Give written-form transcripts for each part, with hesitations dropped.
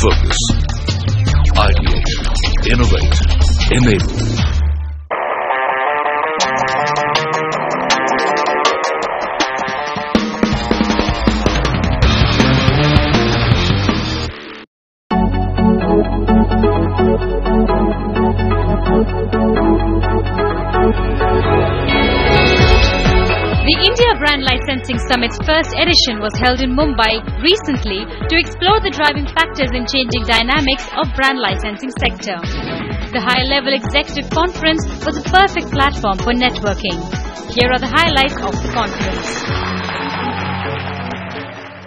Focus. Ideate. Innovate. Enable. The India Brand Licensing Summit's first edition was held in Mumbai recently to explore the driving factors in changing dynamics of brand licensing sector. The high-level executive conference was a perfect platform for networking. Here are the highlights of the conference.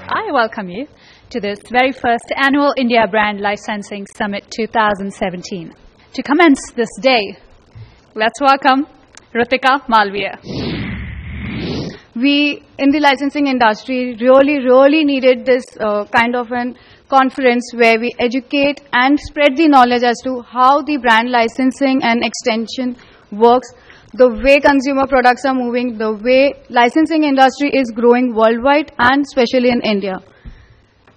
I welcome you to this very first annual India Brand Licensing Summit 2017. To commence this day, let's welcome Ritika Malviya. We in the licensing industry really needed this kind of an conference where we educate and spread the knowledge as to how the brand licensing and extension works, the way consumer products are moving, the way licensing industry is growing worldwide and especially in India.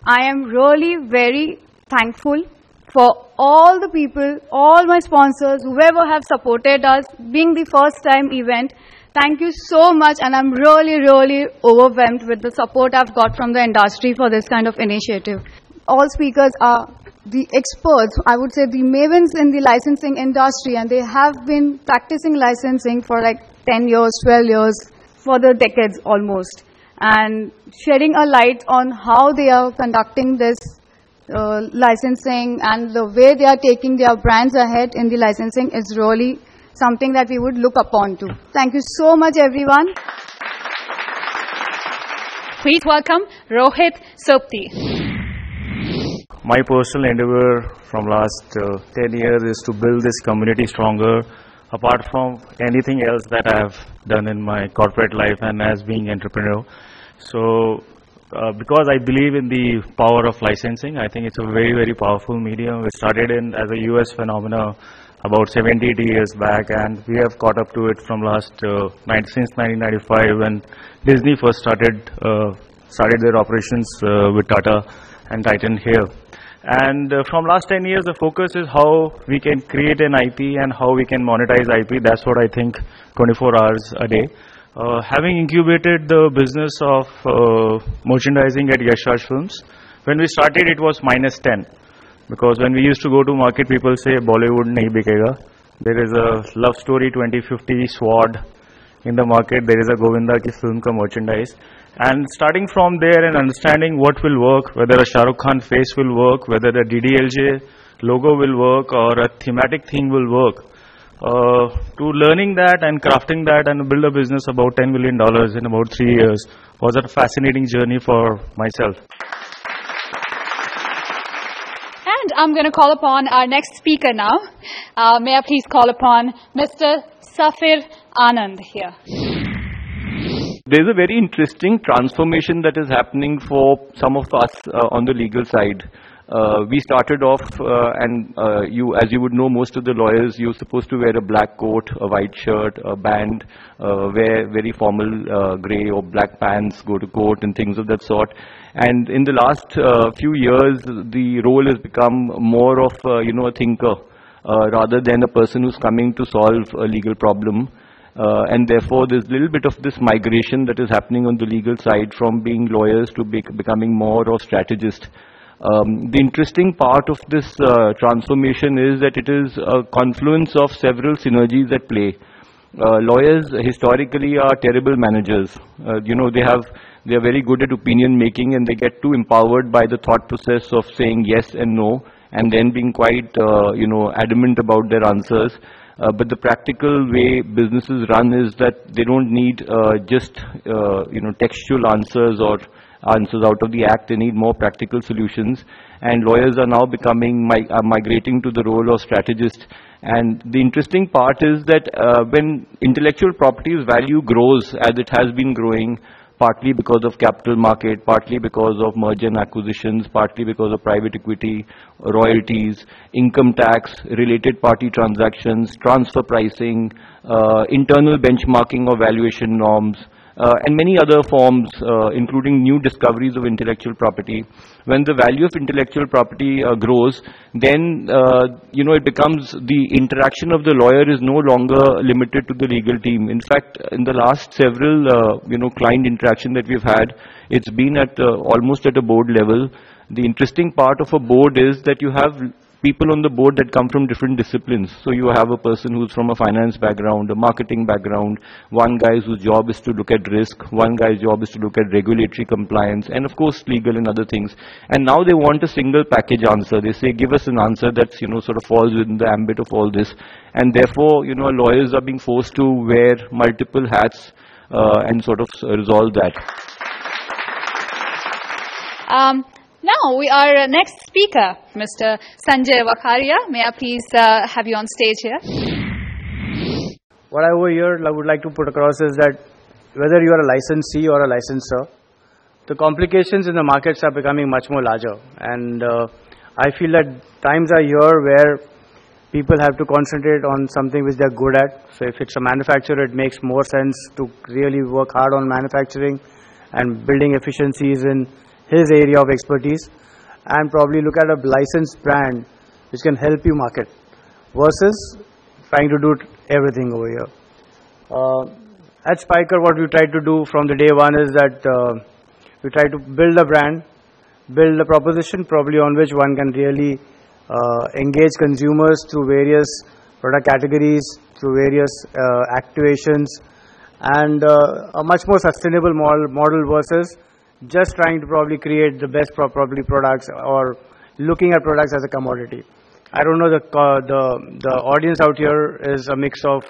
I am really very thankful for all the people, all my sponsors, whoever have supported us, being the first time event. Thank you so much, and I'm really overwhelmed with the support I've got from the industry for this kind of initiative. All speakers are the experts, I would say the mavens in the licensing industry, and they have been practicing licensing for like 10 years, 12 years, for the decades almost, and shedding a light on how they are conducting this licensing and the way they are taking their brands ahead in the licensing is really something that we would look upon to. Thank you so much, everyone. Please welcome Rohit Sopti. My personal endeavor from last 10 years is to build this community stronger, apart from anything else that I have done in my corporate life and as being entrepreneur. So, because I believe in the power of licensing, I think it's a very powerful medium. We started in as a US phenomena about 70-80 years back, and we have caught up to it from since 1995 when Disney first started their operations with Tata and Titan here. And from last 10 years, the focus is how we can create an IP and how we can monetize IP. That's what I think 24 hours a day. Having incubated the business of merchandising at Yashraj Films, when we started it was -10. Because when we used to go to market, people say Bollywood nahi bikega. There is a love story 2050 sword in the market. There is a Govinda ki film ka merchandise. And starting from there and understanding what will work, whether a Shah Rukh Khan face will work, whether the DDLJ logo will work or a thematic thing will work. To learning that and crafting that and build a business about $10 million in about 3 years was a fascinating journey for myself. And I'm going to call upon our next speaker now. May I please call upon Mr. Safir Anand here. There's a very interesting transformation that is happening for some of us on the legal side. We started off as you would know, most of the lawyers, you're supposed to wear a black coat, a white shirt, a band, wear very formal grey or black pants, go to court and things of that sort. And in the last few years, the role has become more of a thinker rather than a person who's coming to solve a legal problem. And therefore, there's a little bit of this migration that is happening on the legal side from being lawyers to becoming more of strategists. The interesting part of this transformation is that it is a confluence of several synergies at play. Lawyers historically are terrible managers. They are very good at opinion making, and they get too empowered by the thought process of saying yes and no, and then being quite adamant about their answers. But the practical way businesses run is that they don't need just textual answers or answers out of the act. They need more practical solutions, and lawyers are now migrating to the role of strategist. And the interesting part is that when intellectual property's value grows as it has been growing, partly because of capital market, partly because of merger and acquisitions, partly because of private equity, royalties, income tax, related party transactions, transfer pricing, internal benchmarking of valuation norms, and many other forms, including new discoveries of intellectual property. When the value of intellectual property grows, then it becomes the interaction of the lawyer is no longer limited to the legal team. In fact, in the last several client interaction that we've had, it's been at almost at a board level. The interesting part of a board is that you have people on the board that come from different disciplines. So you have a person who's from a finance background, a marketing background, one guy whose job is to look at risk, one guy's job is to look at regulatory compliance, and of course legal and other things. And now they want a single package answer. They say, give us an answer that's, sort of falls within the ambit of all this. And therefore, lawyers are being forced to wear multiple hats and sort of resolve that. Now, our next speaker, Mr. Sanjay Wakharia. May I please have you on stage here? What I would like to put across is that whether you are a licensee or a licensor, the complications in the markets are becoming much more larger. And I feel that times are here where people have to concentrate on something which they're good at. So if it's a manufacturer, it makes more sense to really work hard on manufacturing and building efficiencies in his area of expertise, and probably look at a licensed brand which can help you market versus trying to do everything over here. At Spiker, what we tried to do from the day one is that we try to build a brand, build a proposition probably on which one can really engage consumers through various product categories, through various activations, and a much more sustainable model versus just trying to probably create the best probably products or looking at products as a commodity. I don't know, the audience out here is a mix of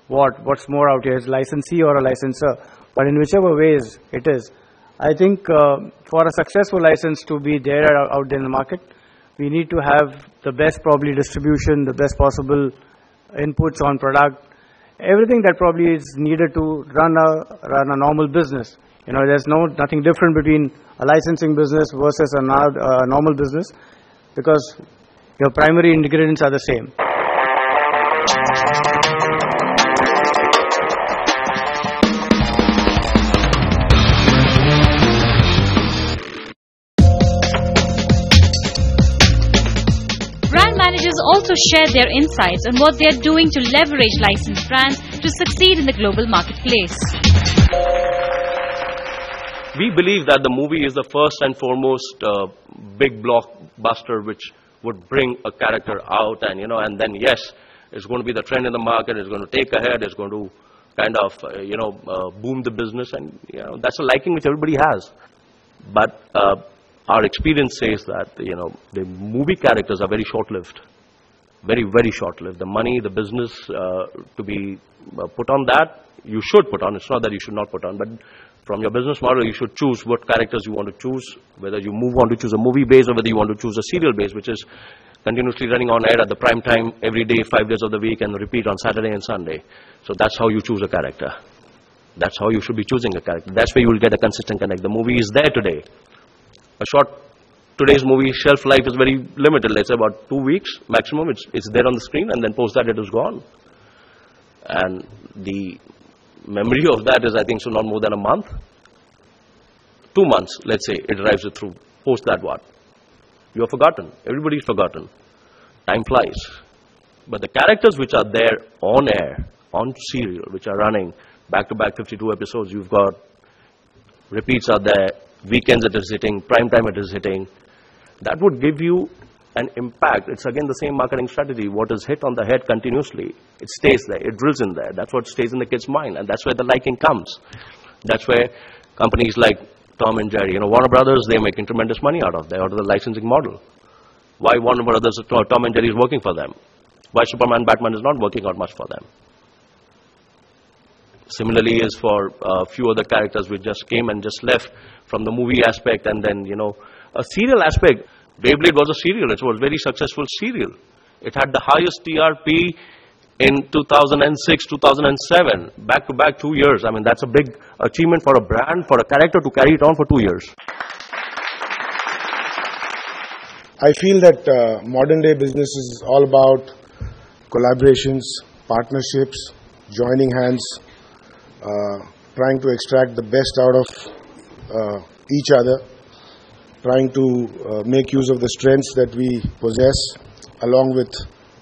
what's more out here, is licensee or a licensor, but in whichever ways it is, I think for a successful license to be there out there in the market, we need to have the best probably distribution, the best possible inputs on product, everything that probably is needed to run a normal business. There's nothing different between a licensing business versus a normal business, because your primary ingredients are the same. Brand managers also share their insights on what they are doing to leverage licensed brands to succeed in the global marketplace. We believe that the movie is the first and foremost big blockbuster which would bring a character out, and then yes, it's going to be the trend in the market, it's going to take ahead, it's going to kind of, boom the business, and that's a liking which everybody has. But our experience says that, the movie characters are very short-lived, very, very short-lived. The money, the business to be put on that, you should put on. It's not that you should not put on, but from your business model, you should choose what characters you want to choose, whether you want to choose a movie base or whether you want to choose a serial base, which is continuously running on air at the prime time every day, 5 days of the week, and repeat on Saturday and Sunday. So that's how you choose a character. That's how you should be choosing a character. That's where you will get a consistent connect. The movie is there today. Today's movie shelf life is very limited. Let's say about 2 weeks maximum. It's there on the screen, and then post that it is gone. And the memory of that is, I think, so not more than a month. 2 months, let's say, it drives it through. Post that what? You are forgotten. Everybody's forgotten. Time flies. But the characters which are there on air, on serial, which are running back-to-back 52 episodes, you've got repeats are there, weekends it is hitting, prime time it is hitting. That would give you an impact. It's again the same marketing strategy. What is hit on the head continuously, it stays there, it drills in there. That's what stays in the kid's mind, and that's where the liking comes. That's where companies like Tom and Jerry, Warner Brothers, they're making tremendous money out of the licensing model. Why Warner Brothers, Tom and Jerry is working for them? Why Superman, Batman is not working out much for them? Similarly is for a few other characters which just came and just left from the movie aspect, and then, a serial aspect. Beyblade was a serial. It was a very successful serial. It had the highest TRP in 2006, 2007, back-to-back 2 years. I mean, that's a big achievement for a brand, for a character to carry it on for 2 years. I feel that modern day business is all about collaborations, partnerships, joining hands, trying to extract the best out of each other, trying to make use of the strengths that we possess, along with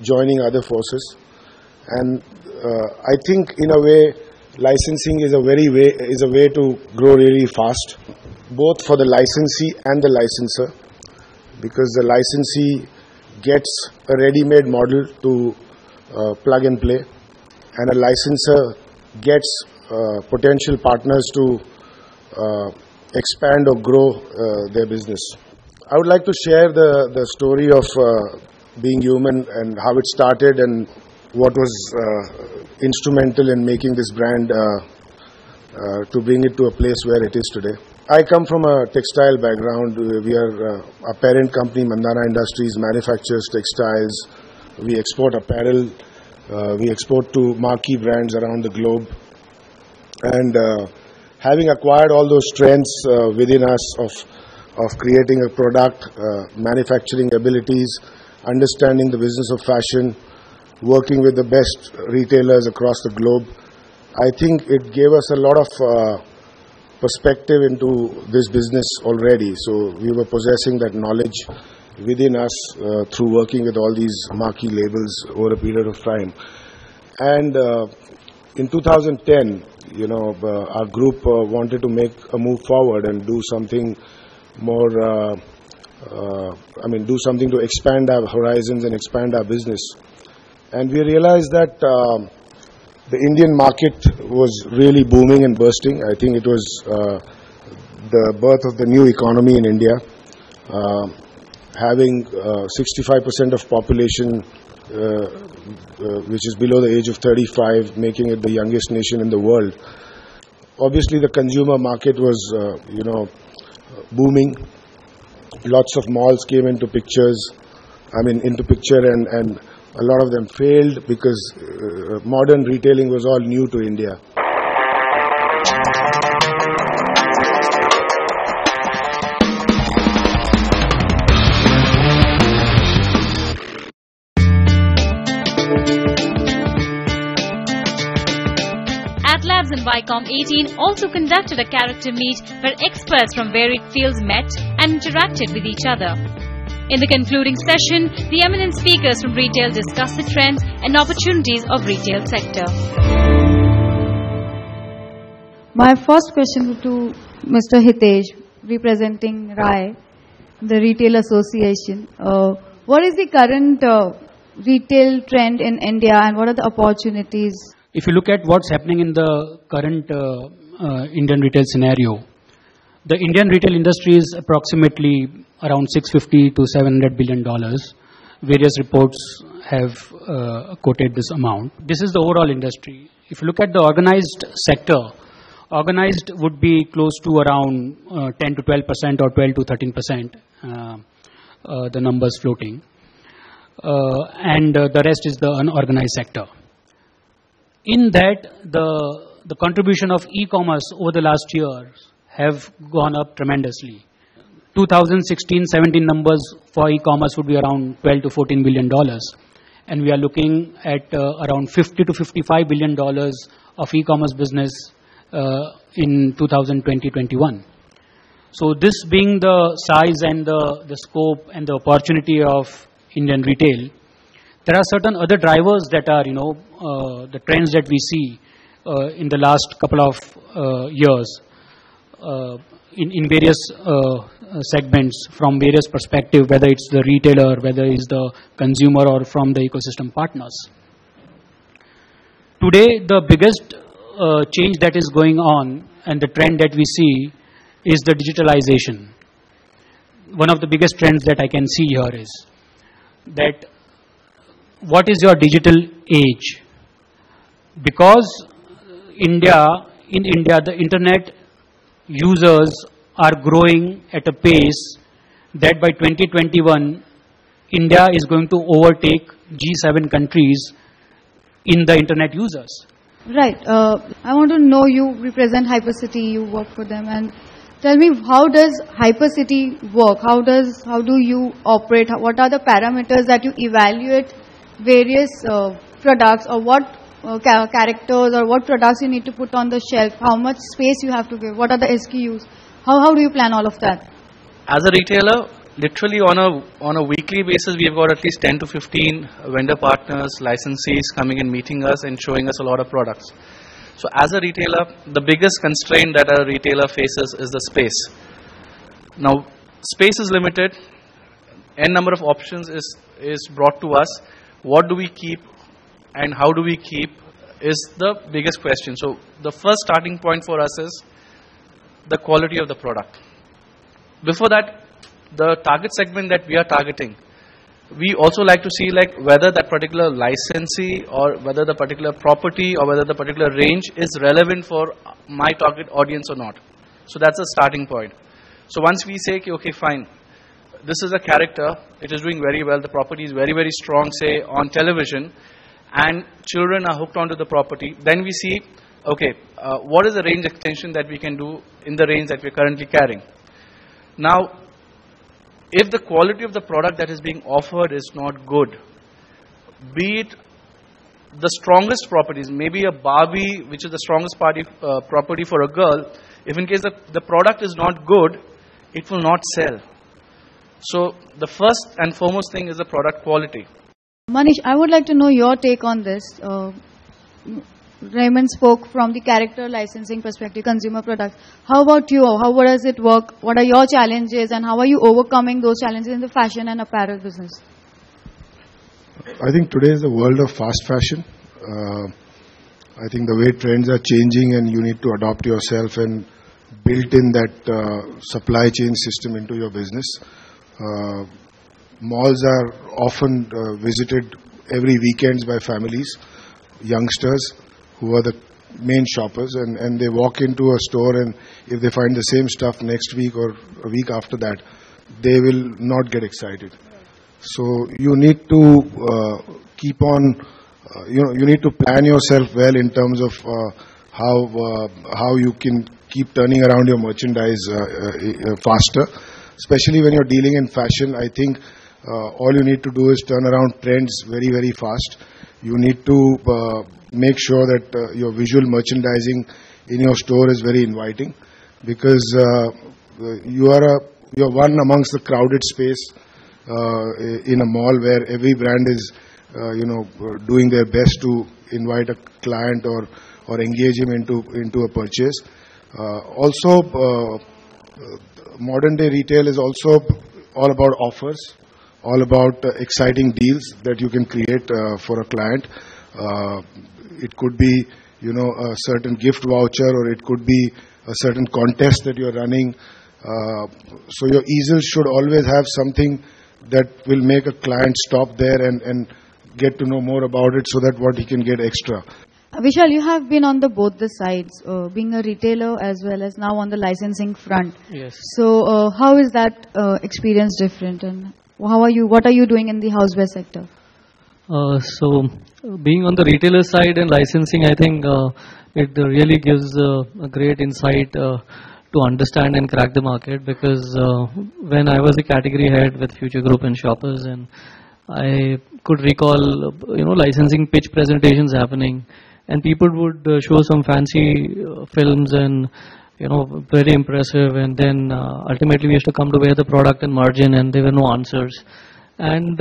joining other forces. And I think, in a way, licensing is a way to grow really fast, both for the licensee and the licensor, because the licensee gets a ready-made model to plug and play, and a licensor gets potential partners to expand or grow their business. I would like to share the story of being human and how it started and what was instrumental in making this brand to bring it to a place where it is today. I come from a textile background. We are a parent company, Mandana Industries, manufactures textiles. We export apparel. We export to marquee brands around the globe. And having acquired all those strengths within us of creating a product, manufacturing abilities, understanding the business of fashion, working with the best retailers across the globe, I think it gave us a lot of perspective into this business already. So we were possessing that knowledge within us through working with all these marquee labels over a period of time. And in 2010, our group wanted to make a move forward and do something more, do something to expand our horizons and expand our business. And we realized that the Indian market was really booming and bursting. I think it was the birth of the new economy in India. Having 65% of population which is below the age of 35, making it the youngest nation in the world. Obviously, the consumer market was, booming. Lots of malls came into picture, and a lot of them failed because modern retailing was all new to India. Labs and Vicom 18 also conducted a character meet where experts from varied fields met and interacted with each other. In the concluding session, the eminent speakers from retail discussed the trends and opportunities of retail sector. My first question to Mr. Hitesh, representing RAI, the Retail Association. What is the current retail trend in India and what are the opportunities? If you look at what's happening in the current Indian retail scenario, the Indian retail industry is approximately around $650 to $700 billion. Various reports have quoted this amount. This is the overall industry. If you look at the organized sector, organized would be close to around 10 to 12% or 12 to 13%, the numbers floating. And the rest is the unorganized sector. In that, the contribution of e-commerce over the last year have gone up tremendously. 2016-17 numbers for e-commerce would be around $12 to $14 billion, and we are looking at around $50 to $55 billion of e-commerce business in 2020-21. So this being the size and the scope and the opportunity of Indian retail, there are certain other drivers that are, the trends that we see in the last couple of years in various segments from various perspectives, whether it's the retailer, whether it's the consumer, or from the ecosystem partners. Today, the biggest change that is going on and the trend that we see is the digitalization. One of the biggest trends that I can see here is that what is your digital age? Because in India, the internet users are growing at a pace that by 2021, India is going to overtake G7 countries in the internet users. Right. I want to know, you represent Hypercity, you work for them, and tell me, how does Hypercity work? How do you operate? What are the parameters that you evaluate various products, or what characters or what products you need to put on the shelf, how much space you have to give, what are the SKUs, how do you plan all of that? As a retailer, literally on a weekly basis, we have got at least 10 to 15 vendor partners, licensees coming and meeting us and showing us a lot of products. So as a retailer, the biggest constraint that a retailer faces is the space. Now, space is limited. N number of options is brought to us. What do we keep and how do we keep is the biggest question. So the first starting point for us is the quality of the product. Before that, the target segment that we are targeting, we also like to see like whether that particular licensee or whether the particular property or whether the particular range is relevant for my target audience or not. So that's a starting point. So once we say, okay, fine, this is a character, it is doing very well, the property is very, very strong, say, on television, and children are hooked onto the property, then we see, okay, what is the range extension that we can do in the range that we're currently carrying. Now, if the quality of the product that is being offered is not good, be it the strongest properties, maybe a Barbie, which is the strongest property for a girl, if in case the product is not good, it will not sell. So the first and foremost thing is the product quality. Manish, I would like to know your take on this. Raymond spoke from the character licensing perspective, consumer products. How about you? How does it work? What are your challenges and how are you overcoming those challenges in the fashion and apparel business? I think today is the world of fast fashion. I think the way trends are changing and you need to adopt yourself and build in that supply chain system into your business. Malls are often visited every weekends by families, youngsters who are the main shoppers, and they walk into a store, and if they find the same stuff next week or a week after that, they will not get excited. So you need to keep on, you need to plan yourself well in terms of how you can keep turning around your merchandise faster. Especially when you're dealing in fashion, I think all you need to do is turn around trends very, very fast. You need to make sure that your visual merchandising in your store is very inviting, because you're one amongst the crowded space in a mall where every brand is doing their best to invite a client or engage him into a purchase. Also, modern day retail is also all about offers, all about exciting deals that you can create for a client. It could be, a certain gift voucher, or it could be a certain contest that you're running. So your easels should always have something that will make a client stop there and get to know more about it, so that what he can get extra. Vishal, you have been on both the sides, being a retailer as well as now on the licensing front. Yes. So how is that experience different, and what are you doing in the houseware sector? So being on the retailer side and licensing, I think it really gives a great insight to understand and crack the market, because when I was a category head with Future Group and Shoppers, and I could recall licensing pitch presentations happening, and people would show some fancy films and very impressive, and then ultimately we used to come to weigh the product and margin, and there were no answers. And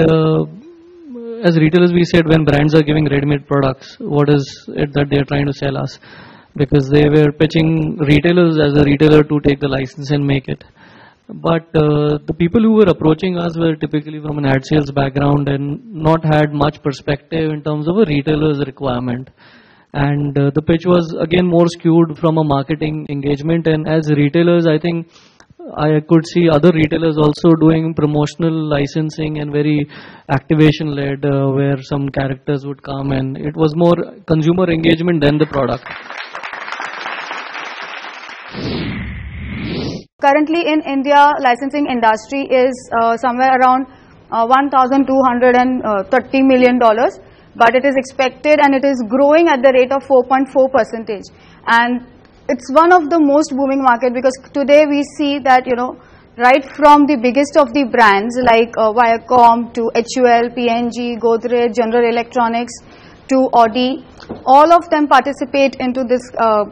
as retailers, we said, when brands are giving ready-made products, what is it that they are trying to sell us? Because they were pitching retailers as a retailer to take the license and make it. But the people who were approaching us were typically from an ad sales background and not had much perspective in terms of a retailer's requirement. And the pitch was again more skewed from a marketing engagement. And as retailers, I think I could see other retailers also doing promotional licensing and very activation led, where some characters would come, and it was more consumer engagement than the product. Currently in India, licensing industry is somewhere around $1,230 million, but it is expected and it is growing at the rate of 4.4%. And it's one of the most booming market, because today we see that, right from the biggest of the brands like Viacom to HUL, P&G, Godrej, General Electronics, to Audi, all of them participate into this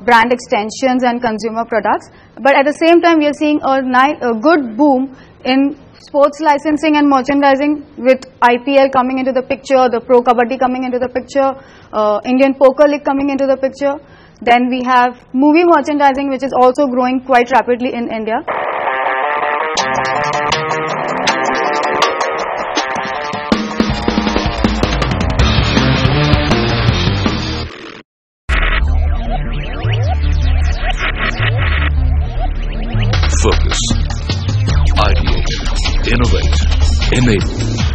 brand extensions and consumer products. But at the same time, we are seeing a good boom in sports licensing and merchandising, with IPL coming into the picture, the Pro Kabaddi coming into the picture, Indian Poker League coming into the picture. Then we have movie merchandising, which is also growing quite rapidly in India. Focus. Ideate. Innovate. Enable.